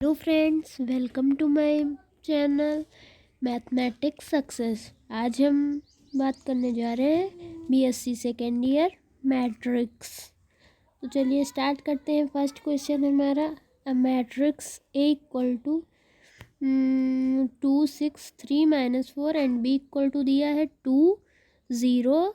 Hello friends, welcome to my channel mathematics success. आज हम बात करने जा रहे हैं बीएससी सेकेंड ईयर मैट्रिक्स। तो चलिए स्टार्ट करते हैं। फर्स्ट क्वेश्चन हमारा, a matrix A equal to 2 6 3 - 4 and B equal to दिया है 2 0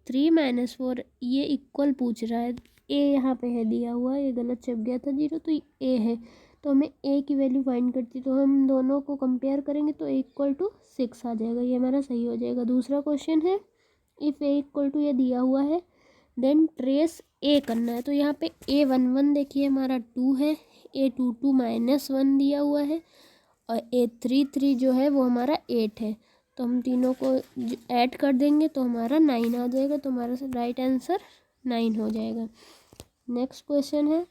3 - 4। ये इक्वल पूछ रहा है। ए यहाँ पे है दिया हुआ, ये गलत छप गया था 0, तो ए है। तो हमें ए की वैल्यू फाइंड करती, तो हम दोनों को कंपेयर करेंगे तो ए इक्वल टू 6 आ जाएगा। ये हमारा सही हो जाएगा। दूसरा क्वेश्चन है, इफ़ ए इक्वल टू ये दिया हुआ है देन ट्रेस ए करना है। तो यहाँ पे A11 देखिए हमारा 2 है, A22 -1 दिया हुआ है और A33 जो है वो हमारा 8 है। तो हम तीनों को ऐड कर देंगे तो हमारा 9 आ जाएगा। तो हमारा राइट आंसर 9 हो जाएगा। नेक्स्ट क्वेश्चन है,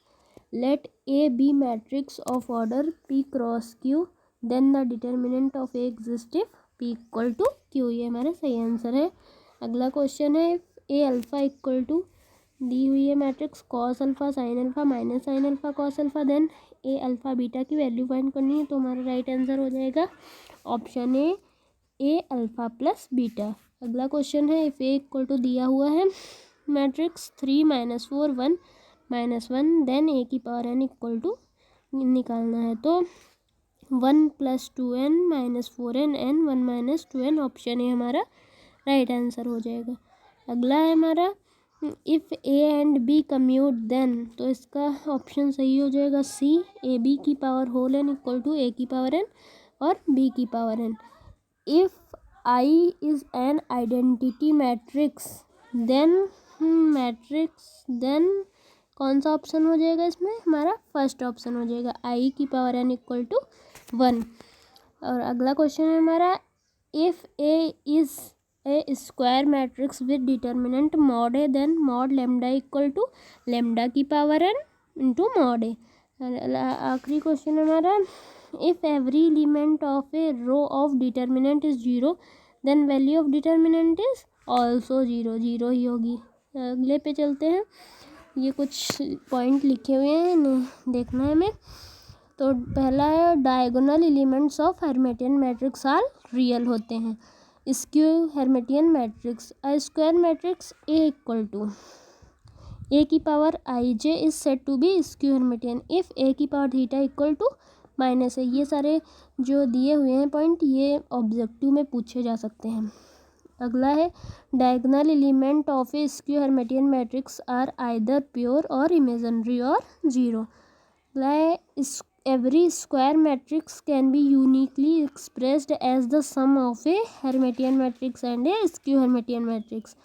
let A be matrix of order P cross Q then the determinant of A exist if P equal to Q। ये हमारा सही आंसर है। अगला क्वेश्चन है, ए अल्फ़ा इक्वल टू दी हुई है matrix cos alpha sine alpha minus sine alpha cos alpha, then A alpha beta की वैल्यू फाइंड करनी है। तो हमारा राइट आंसर हो जाएगा option A alpha plus beta. अगला क्वेश्चन है, इफ़ ए इक्वल टू दिया हुआ है मैट्रिक्स 3 - 4 1 -1 देन ए की पावर n इक्वल टू निकालना है। तो 1 + 2n - 4n n 1 - 2n, option A हमारा राइट आंसर हो जाएगा। अगला है हमारा, if A and B commute then, तो इसका ऑप्शन सही हो जाएगा सी, ए बी की power whole n equal to A की पावर n और बी की power n। If I is an identity matrix then कौन सा ऑप्शन हो जाएगा इसमें? हमारा फर्स्ट ऑप्शन हो जाएगा, आई की पावर n इक्वल टू 1। और अगला क्वेश्चन है हमारा, if A is a square matrix with determinant mod A then mod lambda equal to lambda की power n into mod A. आखिरी क्वेश्चन हमारा, if every element of a row of determinant is 0 then value of determinant is also 0। 0 ही होगी। अगले पे चलते हैं। ये कुछ पॉइंट लिखे हुए हैं, इन्हें देखना है हमें। तो पहला है, diagonal elements of Hermitian matrix are real होते हैं। Skew Hermitian matrix, a square matrix A equal to A की power I J is set to be skew Hermitian if A की power theta equal to minus है। ये सारे जो दिए हुए हैं पॉइंट, ये ऑब्जेक्टिव में पूछे जा सकते हैं। अगला है, diagonal element of a skew Hermitian matrix are either pure और इमेजिनरी और 0। अगला है, every square matrix can be uniquely expressed as the sum of a Hermitian matrix and a skew Hermitian matrix।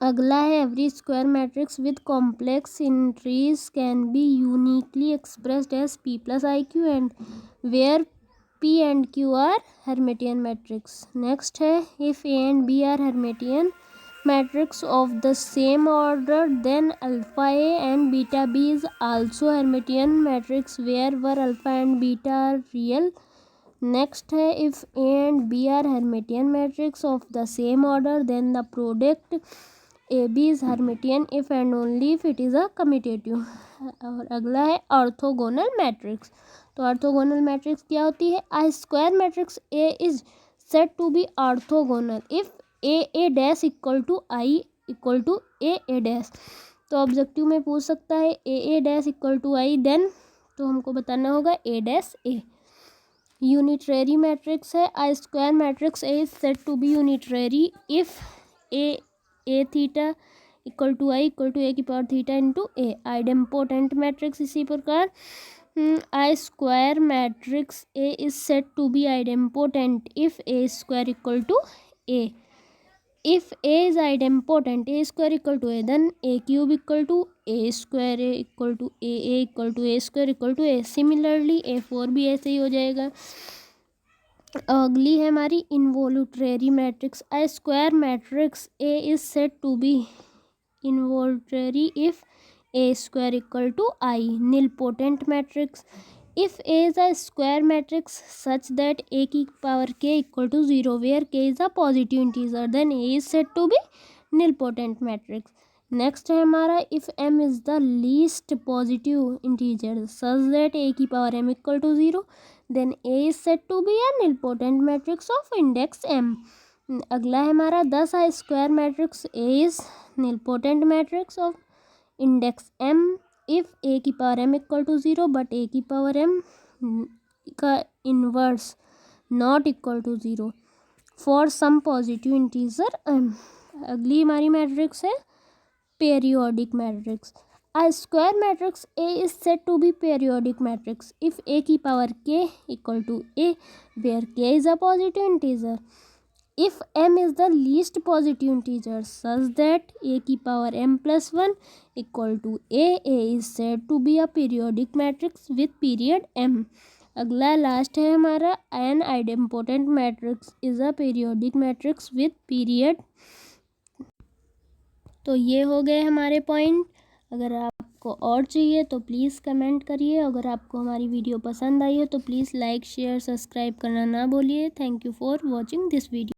अगला है, every square matrix with complex entries can be uniquely expressed as P plus IQ and where P and Q are Hermitian matrix। Next है, if A and B are Hermitian matrix of the same order then alpha A and beta B is also Hermitian matrix where alpha and beta are real। Next है, if A and B are Hermitian matrix of the same order then the product AB is Hermitian if and only if it is a commutative। और अगला है, orthogonal matrix. तो orthogonal matrix क्या होती है? A square matrix A is set to be orthogonal if A dash equal to I equal to A dash. तो objective में पूछ सकता है A dash equal to I, then तो हमको बताना होगा A dash A. Unitary matrix है, a square matrix A is set to be unitary if A theta equal to I equal to A की power theta into A. Idempotent matrix इसी प्रकार, a square matrix A is set to be idempotent if A square equal to A. If A is idempotent A square equal to A then A cube equal to A square equal to A equal to A square equal to A. Similarly A4 भी ऐसे ही हो जाएगा। अगली है हमारी involutory matrix, a square matrix A is set to B involutory if A square equal to I. Nilpotent matrix, if A is a square matrix such that A की power k equal to 0 where k is a positive integer then A is set to be nilpotent matrix. Next है हमारा if m is the least positive integer such that a की power m equal to 0 then a is set to be an nilpotent matrix of index m। अगला है हमारा 10i² matrix a is nilpotent matrix of index m if a की power m equal to 0 but a की power m का inverse not equal to 0 for some positive integer m। अगली हमारी matrix है periodic matrix. A square matrix A is said to be periodic matrix if A की power k equal to A where k is a positive integer. If m is the least positive integer such that A की power m plus 1 equal to A is said to be a periodic matrix with period m. अगला last है हमारा an idempotent matrix is a periodic matrix with period। तो ये हो गए हमारे point. अगर आपको और चाहिए तो प्लीज़ कमेंट करिए। अगर आपको हमारी वीडियो पसंद आई हो तो प्लीज़ लाइक शेयर सब्सक्राइब करना ना भूलिए। Thank you for watching this video.